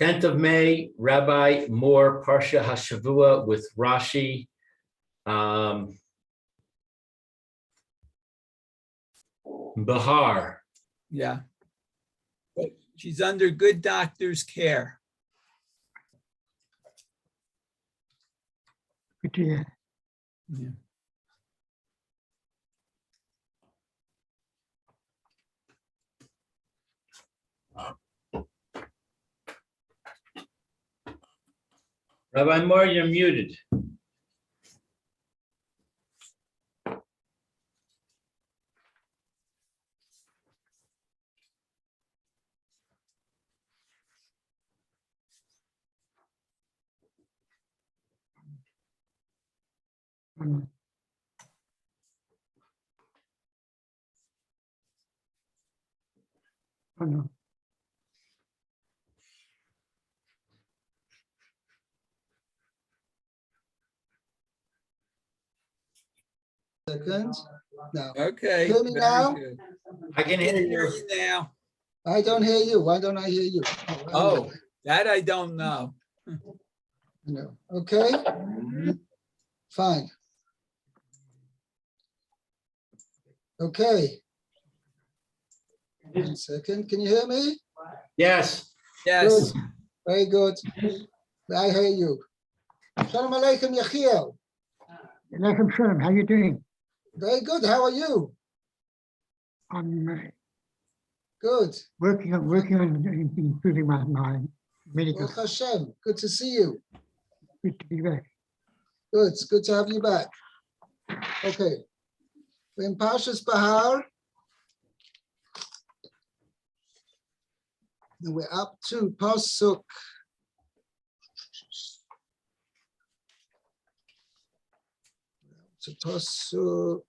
10th of May, Rabbi Moore, Parsha Hashavua with Rashi. Behar. Yeah. But she's under good doctor's care. Good to hear. Yeah. Rabbi Moore, you're muted. Oh, no. Second. No. Okay. Hear me very now? good. I can I hear can hear you. you now. I don't hear you. Why don't I hear you? Oh, that I don't know. No. Okay. Fine. Okay. 1 second. Can you hear me? Yes. Yes. Good. Very good. I hear you. Shalom Aleichem, Yechiel. Aleichem Shalom, how you doing? Very good. How are you? I'm Good. working on improving my medical. Baruch Hashem. Good to see you. Good to be back. Good. It's good to have you back. Okay. We're in Parshas Behar. And we're up to Pasuk. To Pasuk.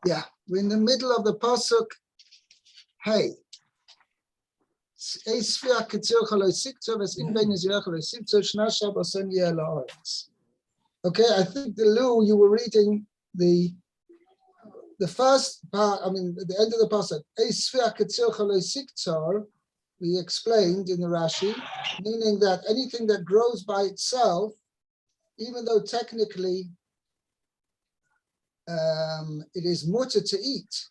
Yeah, we're in the middle of the Pasuk. Hey. Okay, I think the Lou, you were reading the first part, I mean, the end of the pasuk. We explained in the Rashi, meaning that anything that grows by itself, even though technically it is mutter to eat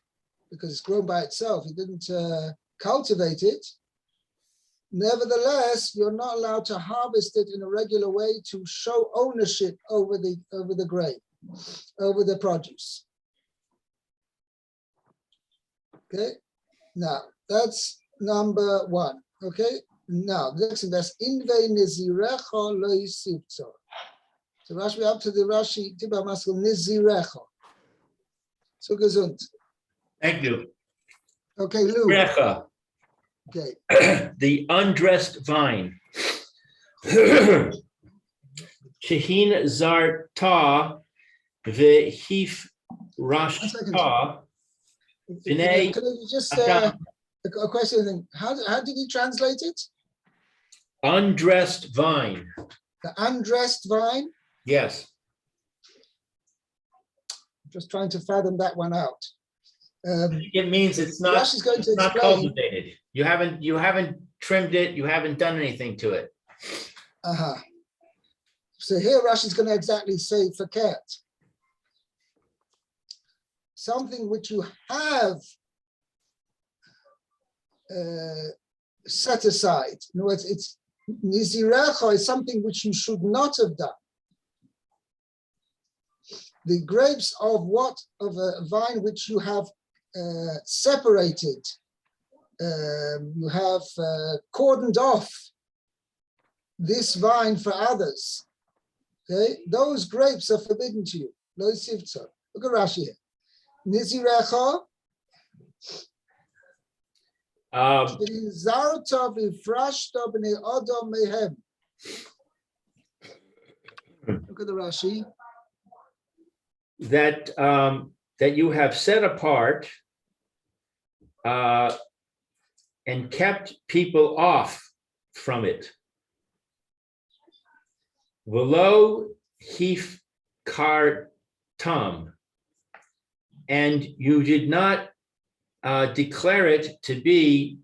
because it's grown by itself, you didn't cultivate it. Nevertheless, you're not allowed to harvest it in a regular way to show ownership over the grain, over the produce. Okay, now that's number one. Okay, now the next thing, that's inve nizirecha lo yisivtzor. So Rashi up to the Rashi tiba maskul nizirecha. So gesund. Thank you. Okay, Lou. Recha, Okay. the undressed vine. Shehin zarta v'hif rashta. Can I just a question? How did he translate it? Undressed vine. The undressed vine. Yes. Just trying to fathom that one out. It means it's not, Rashi's going to it's not explain. cultivated. You haven't trimmed it. You haven't done anything to it. So here Rashi's going to exactly say faket. Something which you have set aside. In other words, it's nizirecha is something which you should not have done. The grapes of a vine which you have separated, you have cordoned off this vine for others. Okay, those grapes are forbidden to you. Lo yisivtzor. Look at Rashi here. Nizirecha. Look at the Rashi. That you have set apart and kept people off from it. V'lo hif kar tam, and you did not declare it to be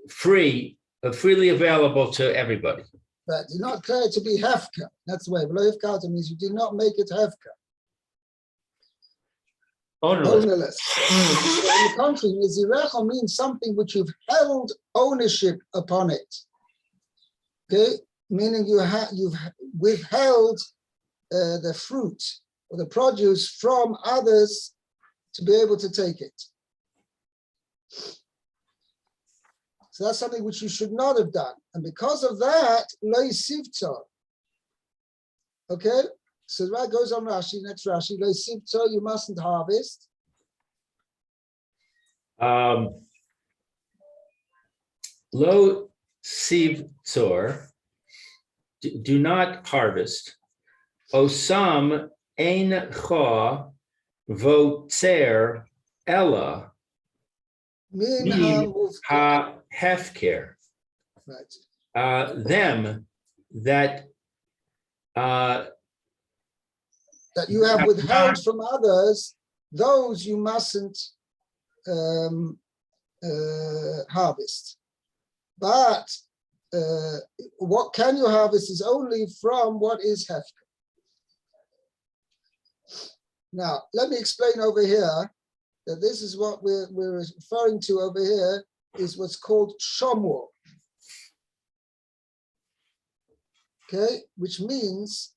freely available to everybody. But do not declare it to be hefka. That's the way. V'lo hifkarta means you did not make it hefka. Ownerless. Ownerless. On the contrary, mizirecha means something which you've held ownership upon it. Okay, meaning you've withheld the fruit or the produce from others to be able to take it. So that's something which you should not have done, and because of that, lo yisivto. Okay. So that goes on Rashi, next Rashi, lo yisivto, you mustn't harvest. Lo sivtzor, do not harvest. Osam ein cha votzer ella Min min ha-muvka. ha hefker. Right. Them that That you have withheld from others, those you mustn't harvest. But what can you harvest is only from what is hefker. Now, let me explain over here that this is what we're referring to over here is what's called shomor. Okay, which means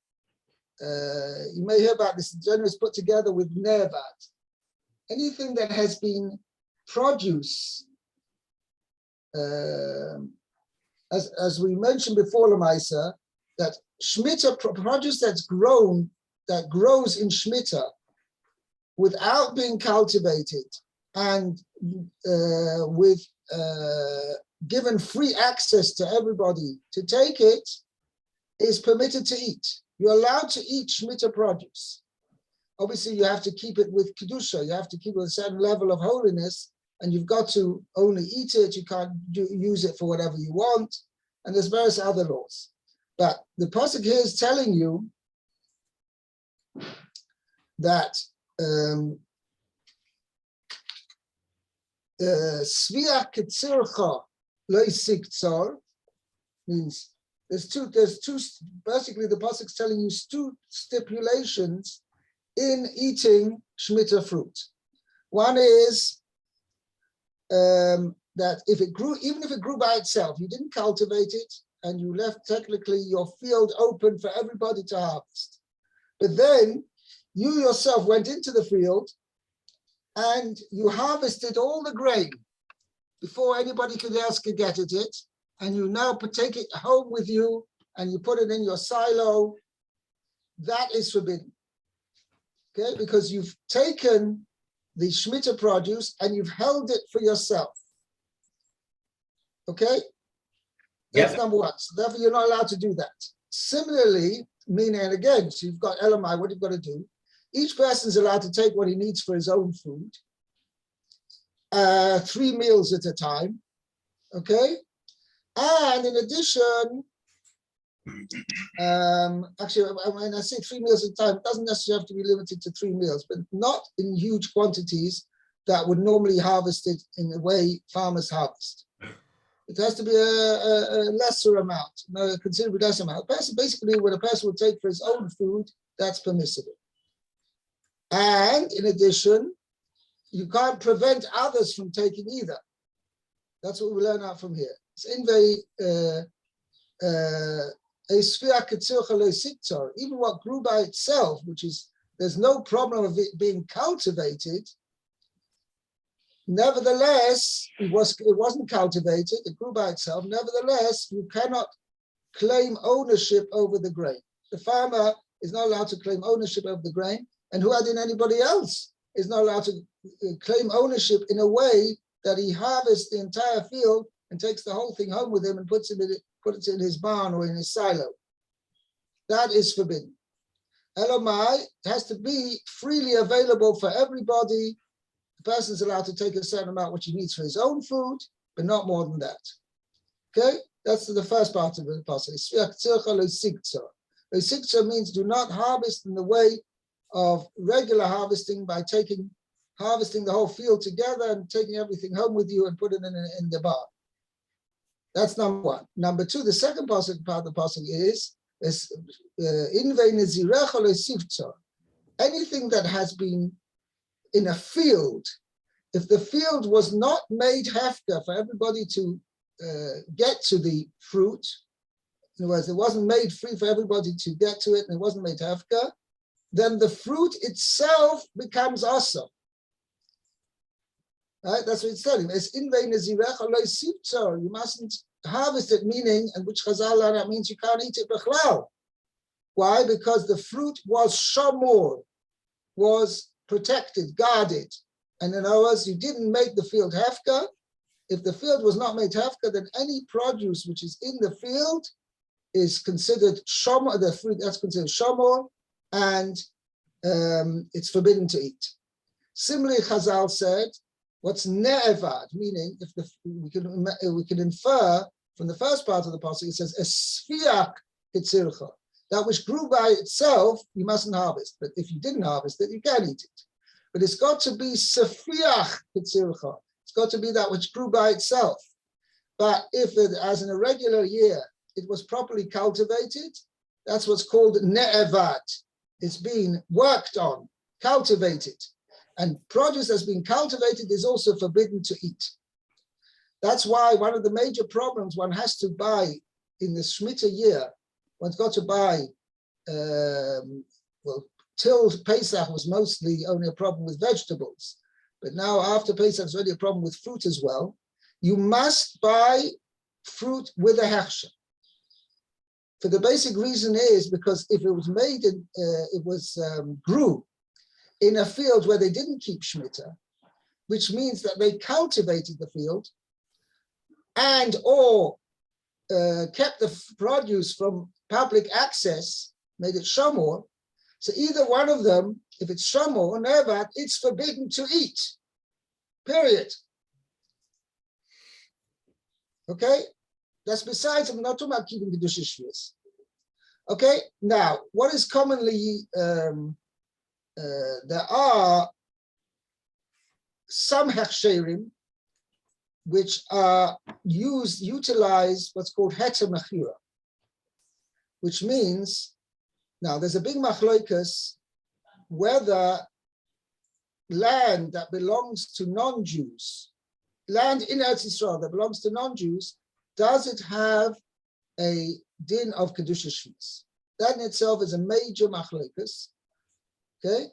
you may hear about this. Generally, is put together with nevat. Anything that has been produce, as we mentioned before, Lamaisa, that shmita produce that grows in shmita without being cultivated and with given free access to everybody to take it, is permitted to eat. You're allowed to eat shmita produce. Obviously, you have to keep it with kedusha. You have to keep it with a certain level of holiness, and you've got to only eat it. You can't use it for whatever you want, and there's various other laws. But the pasuk here is telling you that svia ketzircha lo yisiktzor means there's two, basically the pasuk is telling you two stipulations in eating shmita fruit. One is that if it grew, even if it grew by itself, you didn't cultivate it and you left technically your field open for everybody to harvest. But then you yourself went into the field and you harvested all the grain before anybody else could get at it, and you now take it home with you and you put it in your silo. That is forbidden. Okay, because you've taken the shmita produce and you've held it for yourself. Okay, that's number one. So therefore, you're not allowed to do that. Similarly, meaning, and again, so you've got Elamai, what you've got to do. Each person is allowed to take what he needs for his own food, 3 meals at a time. Okay, and in addition, actually, when I say 3 meals at a time, it doesn't necessarily have to be limited to 3 meals, but not in huge quantities that would normally harvest it in the way farmers harvest. It has to be a lesser amount, a considerably less amount. Basically, what a person would take for his own food, that's permissible. And in addition, you can't prevent others from taking either. That's what we learn out from here. It's in even what grew by itself, which is, there's no problem of it being cultivated. Nevertheless, it wasn't cultivated, it grew by itself. Nevertheless, you cannot claim ownership over the grain. The farmer is not allowed to claim ownership over the grain, and who other than anybody else is not allowed to claim ownership in a way that he harvests the entire field and takes the whole thing home with him and puts it in his barn or in his silo. That is forbidden. Elamai has to be freely available for everybody. The person is allowed to take a certain amount which he needs for his own food, but not more than that. Okay, that's the first part of the passage. Lo means do not harvest in the way of regular harvesting by taking harvesting the whole field together and taking everything home with you and putting it in the barn. That's number one. Number two, the second part of the pasuk is anything that has been in a field, if the field was not made hefker for everybody to get to the fruit, in other words, it wasn't made free for everybody to get to it and it wasn't made hefker, then the fruit itself becomes awesome. Right? That's what it's telling. It's in you mustn't harvest it, meaning, and which Chazal that means you can't eat it b'chlal. Why? Because the fruit was shamor, was protected, guarded. And in other words, you didn't make the field hefker. If the field was not made hefker, then any produce which is in the field is considered shamor, the fruit that's considered shamor, and it's forbidden to eat. Similarly, Chazal said, what's ne'evad, meaning if we can infer from the first part of the pasuk, it says esfiach ketzircha, that which grew by itself you mustn't harvest, but if you didn't harvest it, you can eat it. But it's got to be sefiach ketzircha. It's got to be that which grew by itself. But if it, as in a regular year, it was properly cultivated, that's what's called ne'evad. It's been worked on, cultivated. And produce that's been cultivated is also forbidden to eat. That's why one of the major problems one has to buy in the Shemitah year, one's got to buy, till Pesach was mostly only a problem with vegetables. But now after Pesach, it's already a problem with fruit as well. You must buy fruit with a hechsher. For the basic reason is because if it was made, grew in a field where they didn't keep Shemitah, which means that they cultivated the field and or kept the produce from public access, made it shamor. So either one of them, if it's shamor or nevat, it's forbidden to eat, period. Okay, that's besides, I'm not talking about keeping Kedusha Shvius. Okay, now, what is commonly, there are some hechsherim which are utilize what's called heter mechira, which means, now there's a big machloikas whether land that belongs to non-Jews, land in Eretz Yisrael that belongs to non-Jews, does it have a din of Kedusha Shvius? That in itself is a major machloikas. Okay,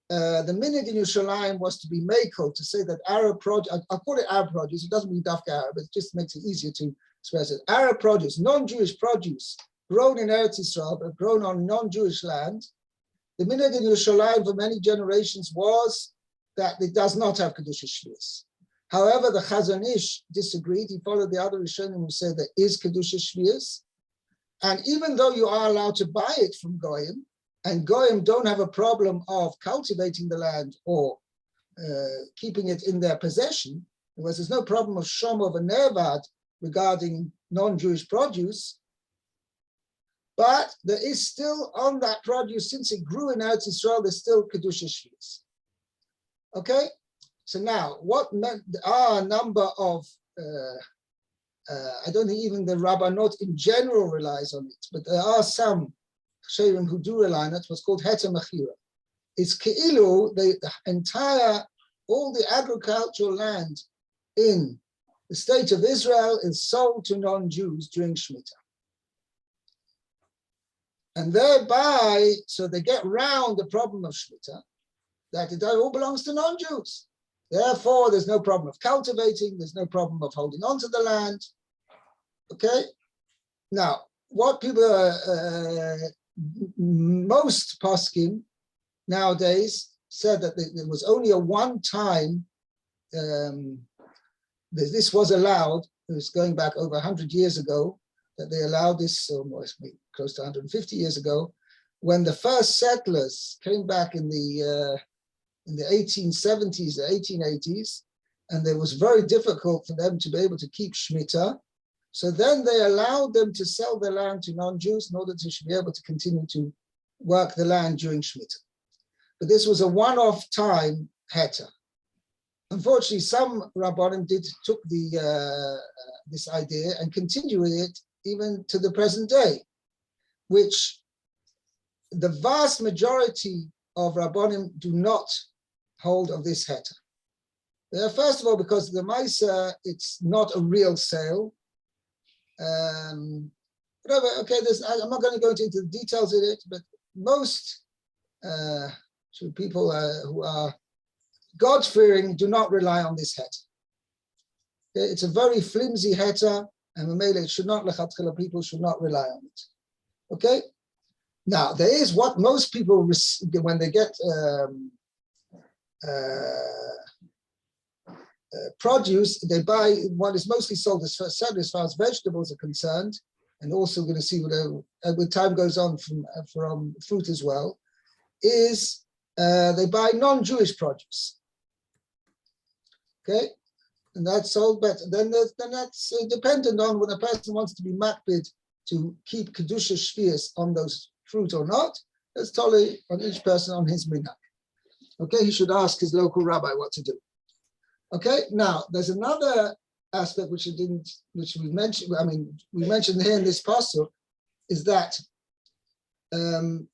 the minute in Yerushalayim was to be mekel, to say that Arab produce, I'll call it Arab produce, it doesn't mean Dafka Arab, it just makes it easier to express it. Arab produce, non-Jewish produce, grown in Eretz Yisrael, but grown on non-Jewish land. The minute in Yerushalayim for many generations was that it does not have Kedusha Shvius. However, the Chazon Ish disagreed. He followed the other Rishonim who said there is Kedusha Shvius. And even though you are allowed to buy it from Goyim, and Goyim don't have a problem of cultivating the land or keeping it in their possession, because there's no problem of Shomov and Nevad regarding non-Jewish produce, but there is still on that produce, since it grew in Eretz Yisrael, there's still Kedusha Shvius. Okay, so now what there are a number of, I don't think even the Rabbanot in general relies on it, but there are some Sherim who do rely on it, what's called heter mechira. It's keilu, the entire, all the agricultural land in the state of Israel is sold to non-Jews during Shemitah. And thereby, so they get round the problem of Shemitah, that it all belongs to non-Jews. Therefore, there's no problem of cultivating, there's no problem of holding on to the land. Okay? Now, what people most poskim nowadays said that there was only a one-time, this was allowed, it was going back over 100 years ago, that they allowed this, almost close to 150 years ago, when the first settlers came back in the 1870s, the 1880s, and it was very difficult for them to be able to keep Shemitah. So then they allowed them to sell their land to non-Jews in order to be able to continue to work the land during Shemitah. But this was a one-off time heter. Unfortunately, some Rabbanim took this idea and continue with it even to the present day, which the vast majority of Rabbanim do not hold of this heter. First of all, because the Maisa, it's not a real sale. Whatever, okay, I'm not going to go into the details of it, but most people who are God-fearing do not rely on this heter. Okay, it's a very flimsy heter, and it should not, people should not rely on it. Okay? Now, there is what most people, when they get produce, they buy what is mostly sold as far as vegetables are concerned, and also going to see when time goes on from fruit as well, is they buy non-Jewish produce. Okay, and that's sold better. Then that's dependent on when a person wants to be makpid to keep kedusha shvius on those fruit or not. That's totally on each person on his minhag. Okay, he should ask his local rabbi what to do. Okay, now there's another aspect which we mentioned. I mean, we mentioned here in this parsha is that the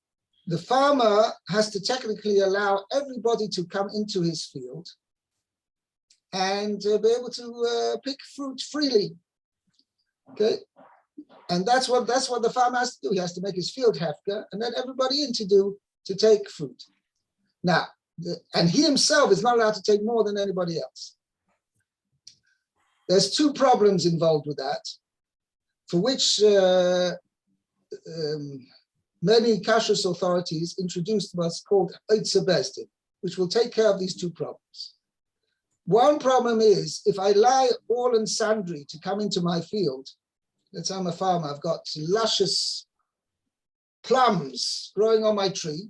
farmer has to technically allow everybody to come into his field and be able to pick fruit freely. Okay, and that's what the farmer has to do. He has to make his field hefker and let everybody in to take fruit. Now, and he himself is not allowed to take more than anybody else. There's two problems involved with that, for which many kashrus authorities introduced what's called Eitzer Bezdin, which will take care of these two problems. One problem is, if I allow all and sundry to come into my field, let's say I'm a farmer, I've got luscious plums growing on my tree,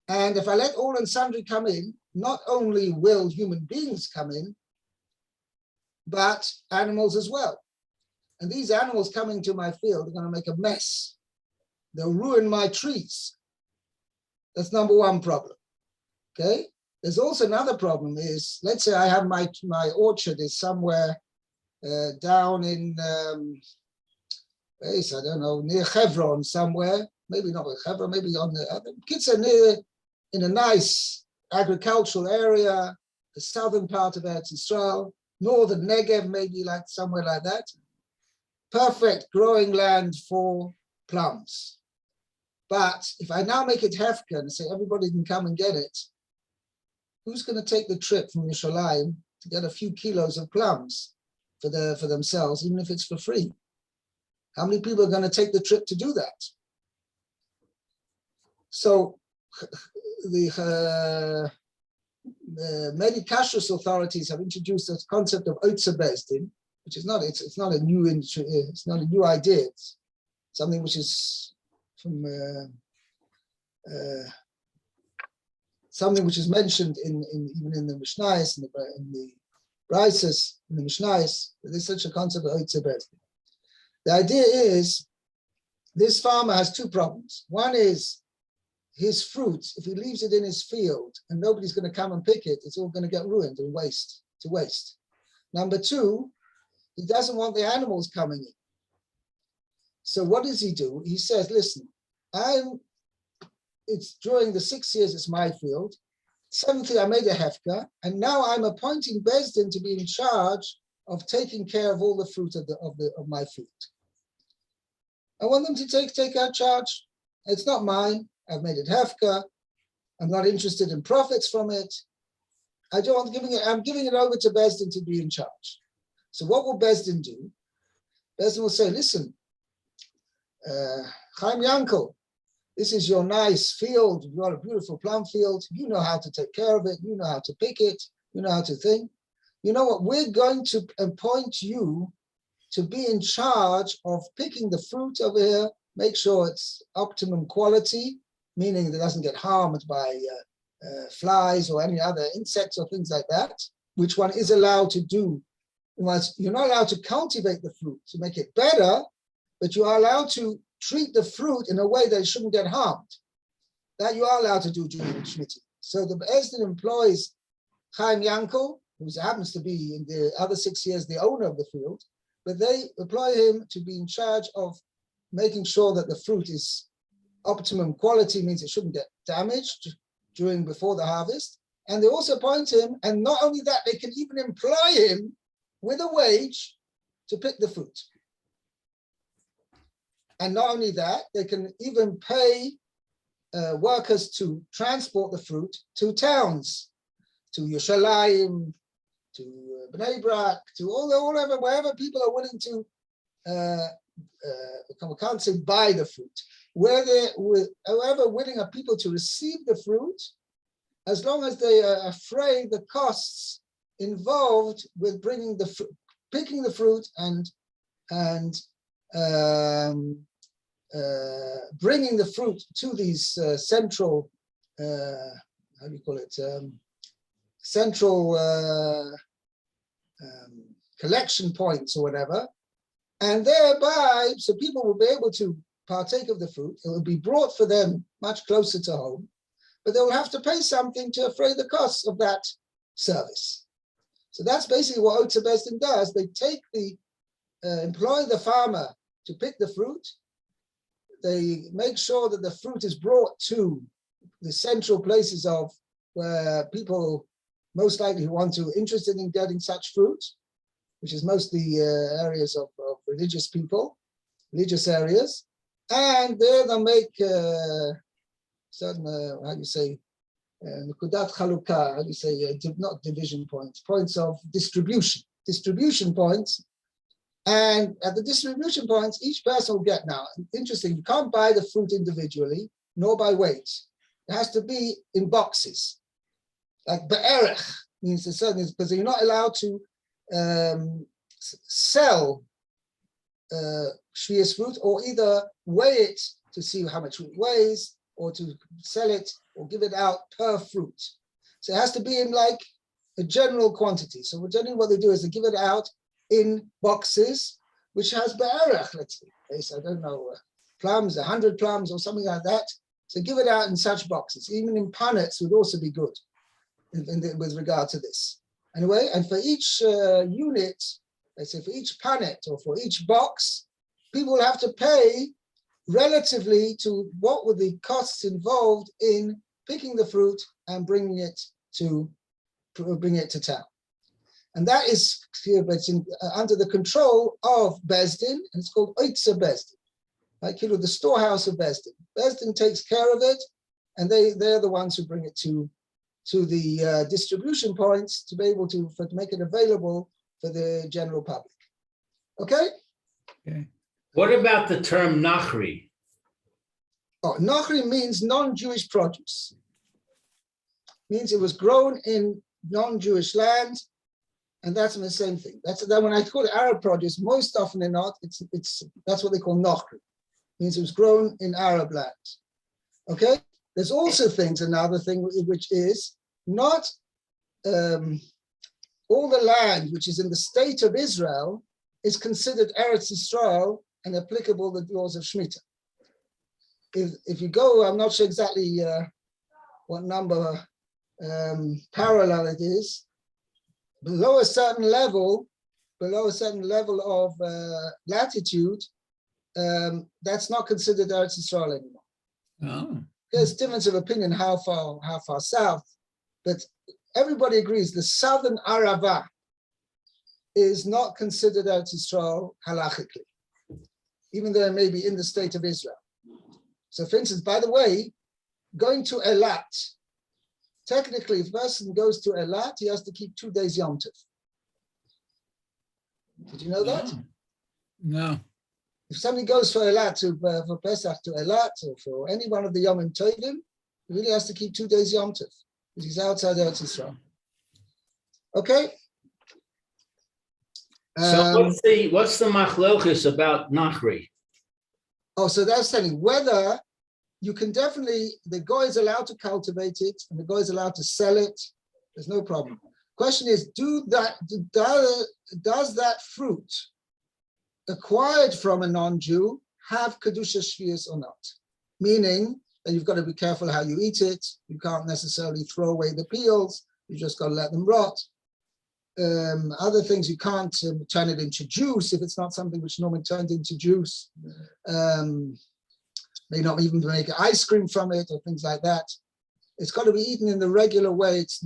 and if I let all and sundry come in, not only will human beings come in, but animals as well. And these animals coming to my field are going to make a mess. They'll ruin my trees. That's number one problem. Okay? There's also another problem is, let's say I have my orchard is somewhere down in, I don't know, near Hebron somewhere, maybe not with Hebron, maybe on the other, kids are near, in a nice agricultural area, the southern part of Eretz Yisrael, northern Negev, maybe like somewhere like that. Perfect growing land for plums. But if I now make it hefker and say everybody can come and get it, who's going to take the trip from Yerushalayim to get a few kilos of plums for themselves, even if it's for free? How many people are going to take the trip to do that? So the many kashrus authorities have introduced this concept of Eitzer Bezdin, which is not it's not a new idea. It's something which is from something which is mentioned even in the Mishnayos, in the Braisos, in the Mishnayos. There's such a concept of Eitzer Bezdin. The idea is this farmer has two problems. One is his fruit, if he leaves it in his field and nobody's going to come and pick it, it's all going to get ruined and waste. Number two, he doesn't want the animals coming in. So what does he do? He says, listen, it's during the 6 years, it's my field. 7th year, I made a hefker, and now I'm appointing Bezdin to be in charge of taking care of all the fruit of my field. I want them to take out charge. It's not mine. I've made it hefker. I'm not interested in profits from it. I'm giving it over to Bezdin to be in charge. So what will Bezdin do? Bezdin will say, listen, Chaim Yankel, this is your nice field. You've got a beautiful plum field. You know how to take care of it. You know how to pick it. You know how to think. You know what? We're going to appoint you to be in charge of picking the fruit over here, make sure it's optimum quality, meaning that it doesn't get harmed by flies or any other insects or things like that, which one is allowed to do. You're not allowed to cultivate the fruit to make it better, but you are allowed to treat the fruit in a way that it shouldn't get harmed. That you are allowed to do during Shemitah. So the Bezdin employs Chaim Yankel, who happens to be in the other 6 years the owner of the field, but they employ him to be in charge of making sure that the fruit is optimum quality, means it shouldn't get damaged before the harvest. And they also appoint him, and not only that, they can even employ him with a wage to pick the fruit. And not only that, they can even pay workers to transport the fruit to towns, to Yerushalayim, to Bnei Brak, to wherever people are willing to, we can't say buy the fruit, however willing are people to receive the fruit, as long as they are afraid the costs involved with bringing the picking the fruit and bringing the fruit to these central, how do you call it, central collection points or whatever, and thereby, so people will be able to partake of the fruit. It will be brought for them much closer to home, but they will have to pay something to defray the costs of that service. So that's basically what Otzer Bezdin does. They take employ the farmer to pick the fruit. They make sure that the fruit is brought to the central places of where people most likely interested in getting such fruit, which is mostly areas of religious people, religious areas. And there they'll make certain, how do you say, Nukudat Chalukah, how do you say, not division points, points of distribution points. And at the distribution points, each person will get now. Interesting, you can't buy the fruit individually, nor by weight. It has to be in boxes. Like be'erech means a certain, because you're not allowed to sell shvius fruit, or either weigh it to see how much it weighs, or to sell it or give it out per fruit. So it has to be in like a general quantity. So generally what they do is they give it out in boxes, which has be'erech, let's say, I don't know, plums, 100 plums or something like that. So give it out in such boxes. Even in panets would also be good with regard to this. Anyway, and for each unit, let's say for each panet or for each box, people will have to pay relatively to what were the costs involved in picking the fruit and bringing it to town. And that is under the control of Bezdin, and it's called Otzer Bezdin, like the storehouse of Bezdin. Bezdin takes care of it, and they're the ones who bring it to the distribution points to be able to make it available for the general public. Okay? Okay. What about the term Nachri? Oh, Nachri means non-Jewish produce. Means it was grown in non-Jewish land, and that's the same thing. That's when I call it Arab produce, most often than not, that's what they call Nachri. Means it was grown in Arab land. Okay? There's also another thing, which is not all the land which is in the state of Israel is considered Eretz Yisrael and applicable the laws of Shemitah. If you go, I'm not sure exactly what number parallel it is, below a certain level of latitude, that's not considered Eretz Yisrael anymore. Oh. There's difference of opinion how far south, but everybody agrees the southern Arava is not considered Eretz Yisrael halachically, even though it may be in the state of Israel. So for instance, by the way, going to Eilat, technically if a person goes to Eilat, he has to keep 2 days Yom Tov. Did you know that? No. If somebody goes for Eilat, for Pesach to Eilat, or for any one of the Yom Tovim, he really has to keep 2 days Yom Tov, because he's outside Eretz Yisrael. Okay? So what's the machlochis about Nachri? Oh, so that's telling whether you can definitely, the guy is allowed to cultivate it and the guy is allowed to sell it. There's no problem. Question is, does that fruit acquired from a non-Jew have Kedusha Shvius or not? Meaning, and you've got to be careful how you eat it. You can't necessarily throw away the peels. You just got to let them rot. Other things, you can't turn it into juice if it's not something which normally turns into juice. May not even make ice cream from it or things like that. It's got to be eaten in the regular way. It's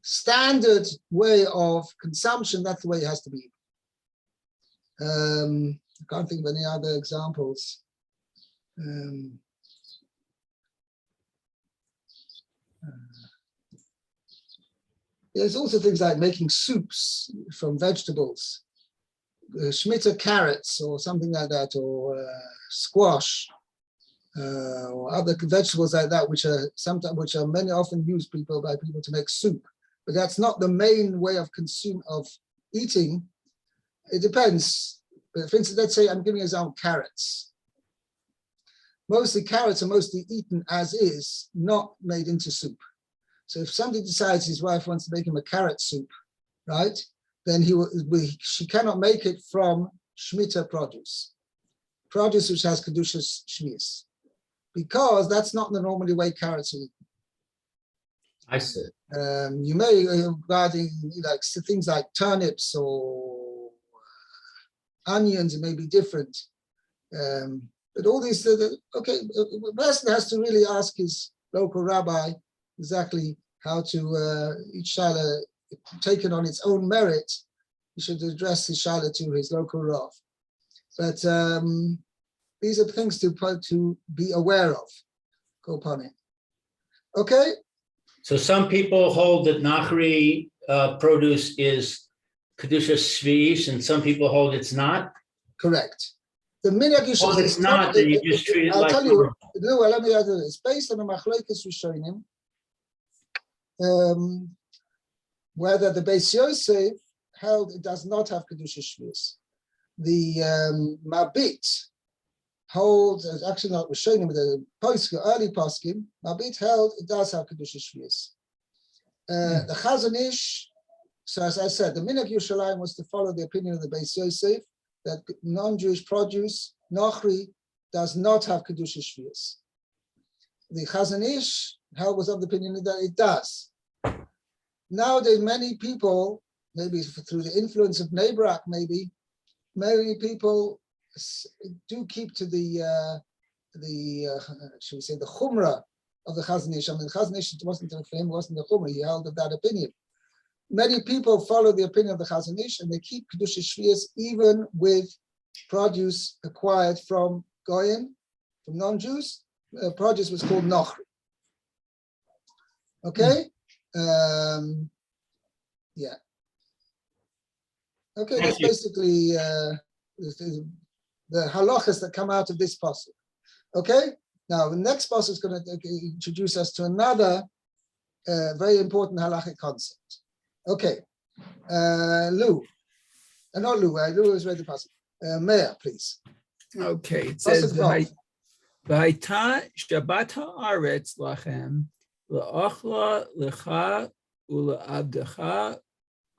standard way of consumption. That's the way it has to be eaten. I can't think of any other examples. There's also things like making soups from vegetables, Shemitah carrots or something like that, or squash, or other vegetables like that, which are many often used by people to make soup. But that's not the main way of eating. It depends. But for instance, let's say I'm giving you an example, carrots. Mostly carrots are mostly eaten as is, not made into soup. So if somebody decides his wife wants to make him a carrot soup, right, then she cannot make it from Shemitah produce which has Kedushas Shmius, because that's not the normally way carrots are eaten. I see. You may, regarding like things like turnips or onions, it may be different. But all these, okay, the person has to really ask his local rabbi exactly how to, each shala taken on its own merit. He should address his shala to his local rav. But these are things to be aware of. Go upon it. Okay. So some people hold that Nachri produce is Kedusha Shvius, and some people hold it's not. Correct. The minhag you should. Oh, it's not. Then you just treat it like. I'll tell you. No, well, let me add it. It's based on a machlokes rishonim. Whether the Beis Yosef held it does not have Kedusha Shvius. The Mabit holds, actually not rishonim, but the early poskim, Mabit held it does have Kedusha Shvius. The Chazon Ish, so as I said, the minhag Yerushalayim was to follow the opinion of the Beis Yosef that non-Jewish produce, Nochri, does not have Kedusha Shvius. The Chazon Ish was of the opinion that it does. Nowadays, many people, maybe through the influence of Nebrak, many people do keep to the should we say, the Chumrah of the Chazon Ish. I mean, the Chazon Ish wasn't for him, wasn't the Chumrah. He held of that opinion. Many people follow the opinion of the Chazon Ish, and they keep Kedusha Shvius even with produce acquired from Goyim, from non-Jews. Produce was called Nochri. Okay? Yeah. Okay, that's basically the halachas that come out of this passage. Okay? Now, the next passage is going to introduce us to another very important halachic concept. Okay. Lou. Not Lou. Lou has read the passage. Meir, please. Okay. It says, V'haita Shabbat ha'aretz lachem la'achla lecha u'la'avdecha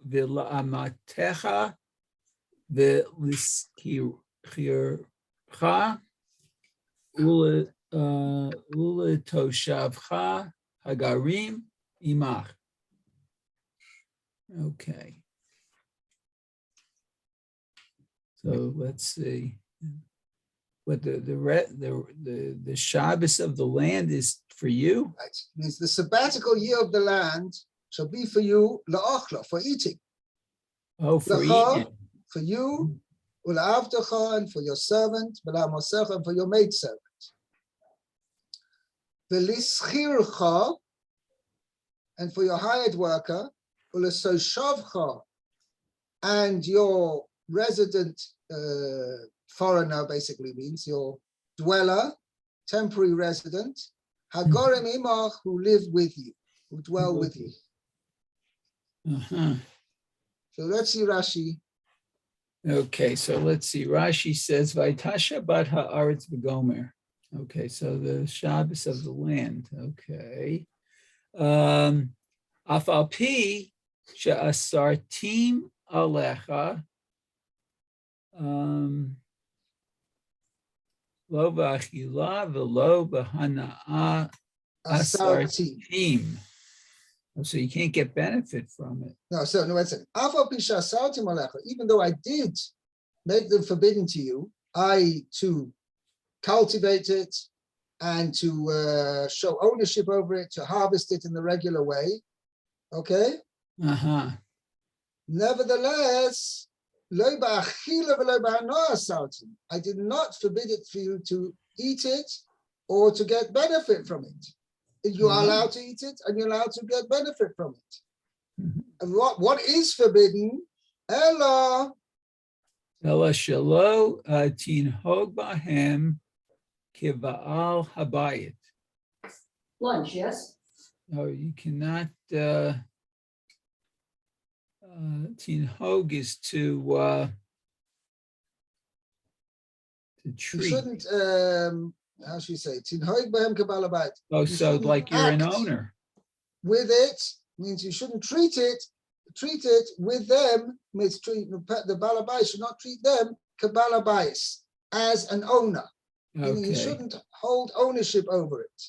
v'la'amatecha v'liskircha u'letoshavcha hagarim imach. Okay. So let's see what the Shabbos of the land is for you. Right. It means the sabbatical year of the land shall be for you la'achla, for eating. Oh, for Lecha, eating. for you, u'la'avdecha, and for your servant, v'la'amosecha, and for your maidservant. V'lischircha, and for your hired worker, u'lesoshavcha, and your resident foreigner, basically means your dweller, temporary resident, hagorim imach, who live with you, who dwell with you. Uh-huh. So let's see Rashi. Okay, so let's see. Rashi says, Vaitasha bat ha'aretz v'gomer. Okay, so the Shabbos of the land. Okay. Afal pi she'asartim alecha. Lo b'achila v'lo b'hana'a Asarti. asartim. So you can't get benefit from it. No, so no, it's even though I did make them forbidden to you, I to cultivate it and to show ownership over it, to harvest it in the regular way. Okay. Uh-huh. Nevertheless, I did not forbid it for you to eat it or to get benefit from it. You are allowed to eat it and you're allowed to get benefit from it. And what is forbidden? Ella Ela shelo tinhog bahem kiva'al habayit. Lunch, yes? No, you cannot. Tinhog is to you treat. shouldn't how should you say tinhoig bahem kabbalah bayit. Oh, You so shouldn't like you're an act owner. with it means you shouldn't treat it with them. Means treat the balabais should not treat them kabbalabais as an owner. Meaning you Okay. shouldn't hold ownership over it.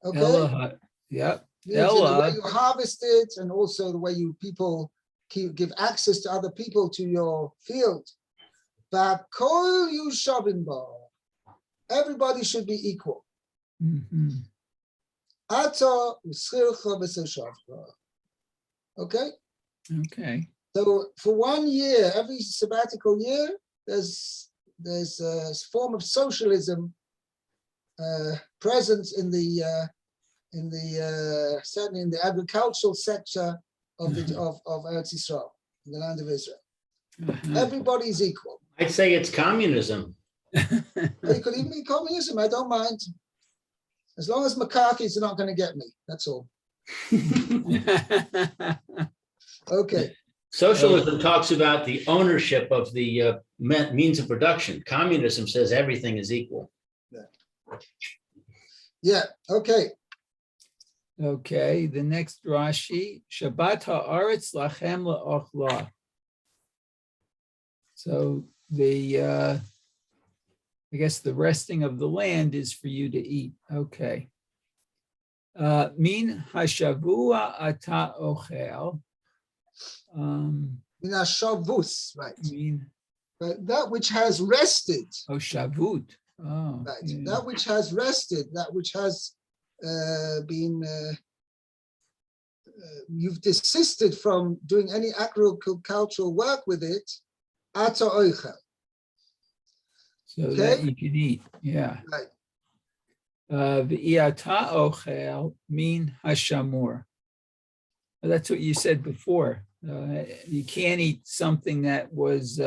Okay. Ella, yep. Means in the way Ella, you harvest it and also the way you people give access to other people to your field. V'kol yushavim bo. Everybody should be equal. mhm. Ata u'schircha v'seshavcha. Okay. Okay. So for 1 year, every sabbatical year, there's a form of socialism present in the certainly in the agricultural sector of Eretz Yisrael, in the land of Israel. Uh-huh. Everybody's equal. I'd say it's communism. Or you could even be communism. I don't mind, as long as McCarthy's are not going to get me. That's all. Okay. Socialism talks about the ownership of the means of production. Communism says everything is equal. Yeah. Okay. Okay, the next Rashi, Shabbat ha'aretz lachem la'ochla. So I guess the resting of the land is for you to eat. Okay. Min hashavua ata ochel. In our Shavus, right? Min, But that which has rested, oh, shavut. Oh, right? yeah. That which has rested, that which has been, you've desisted from doing any agricultural work with it, ata oichel. So Okay. that you can eat, yeah. Right. V'iyata ochel min hashamur. That's what you said before. You can't eat something that was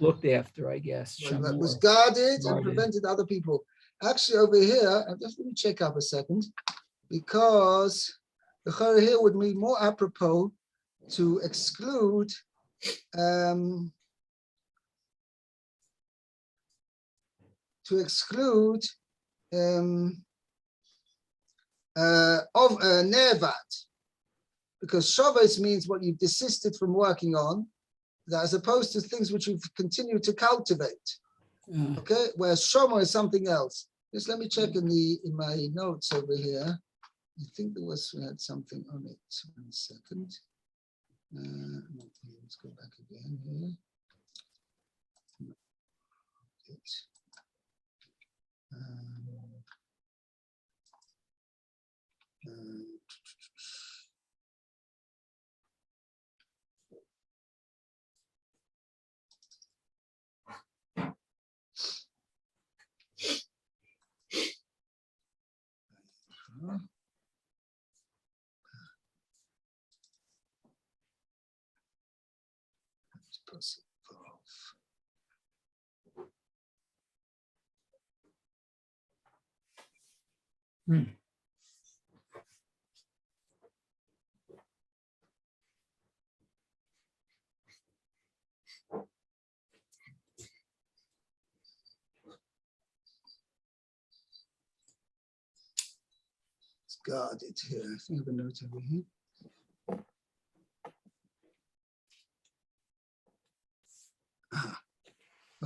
looked after, I guess. That was Shamur. guarded and Guarded. prevented other people. Actually, over here, just let me check up a second, because the Chara here would be more apropos to exclude of nevat, because shavos means what you've desisted from working on, as opposed to things which you've continued to cultivate. Okay, whereas shomer is something else. Just let me check in my notes over here. I think we had something on it. 1 second. Let's go back again here. It's guarded here. I think I have a note over here.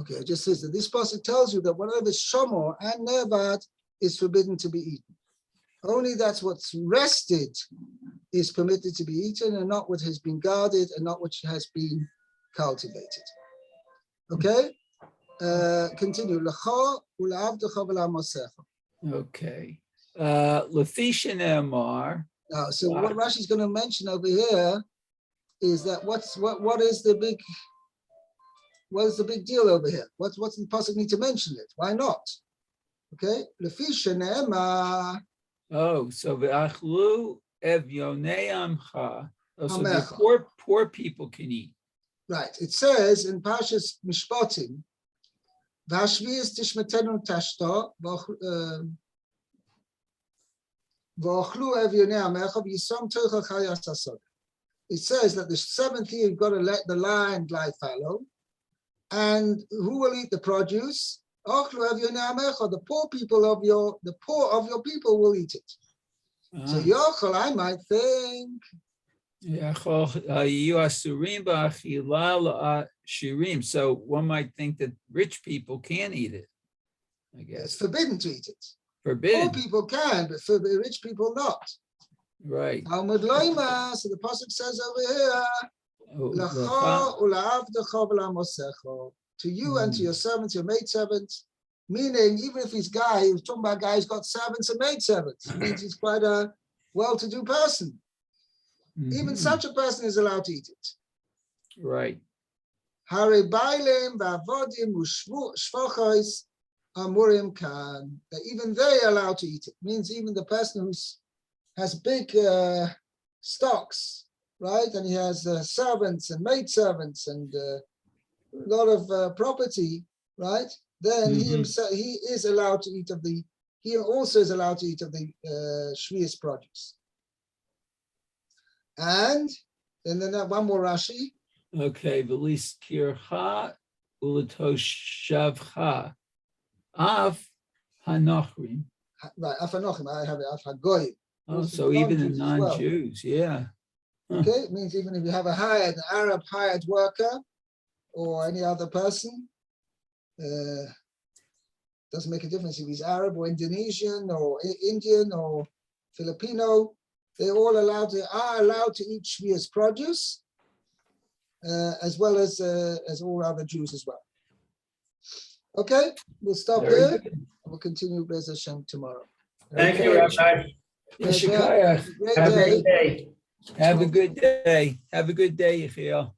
Okay, it just says that this pasuk tells you that whatever is shomor and nevad is forbidden to be eaten. Only that's what's rested is permitted to be eaten, and not what has been guarded and not what has been cultivated. Okay, continue. L'cha u'la'avdecha v'la'amosecha. Okay. Lefisha ne'amar. Now, so what Rashi is going to mention over here is that what is the big deal over here? What's the pasuk need to mention it? Why not? Okay, lefisha ne'emar. Oh, so v'achlu evyonei amcha. Oh, so the Amecha. poor people can eat. Right. It says in Parshas Mishpatim, "V'hashvius tishmetenu tashto v'achlu evyonei amecha v'yisam tocha chayas hasod." It says that the seventh year you've got to let the land lie fallow, and who will eat the produce? The poor people of your people will eat it. So yochel, I might think. So one might think that rich people can eat it. I guess It's forbidden to eat it. forbidden. Poor people can, but for the rich people not. Right. Talmud loima. So the pasuk says over here. To you and to your servants, your maidservants, meaning even if he's he's talking about a guy who's got servants and maidservants, it means he's quite a well-to-do person. Even such a person is allowed to eat it. Right. Hare bailim v'avodim u'shvochos amurim kan. That even they are allowed to eat it. Means even the person who has big stocks, right, and he has servants and maidservants and a lot of property, right? Then he himself, he is allowed to eat of the. He also is allowed to eat of the shvius produce. And then one more Rashi. Okay, Velis kircha uletoshavcha av hanochrim. Right, afanochim. I have it af hagoyim. Oh, so even the non-Jews, yeah. Okay, it means even if you have an Arab hired worker or any other person, doesn't make a difference if he's Arab or Indonesian or Indian or Filipino. They're all are allowed to eat shvius produce, as well as all other Jews as well. Okay, we'll stop Very here. good. We'll continue Bez Hashem tomorrow. Thank you, Rabbi. Yeshikayach. Great Have a day. great day. Have a good day. Have a good day, Yechiel.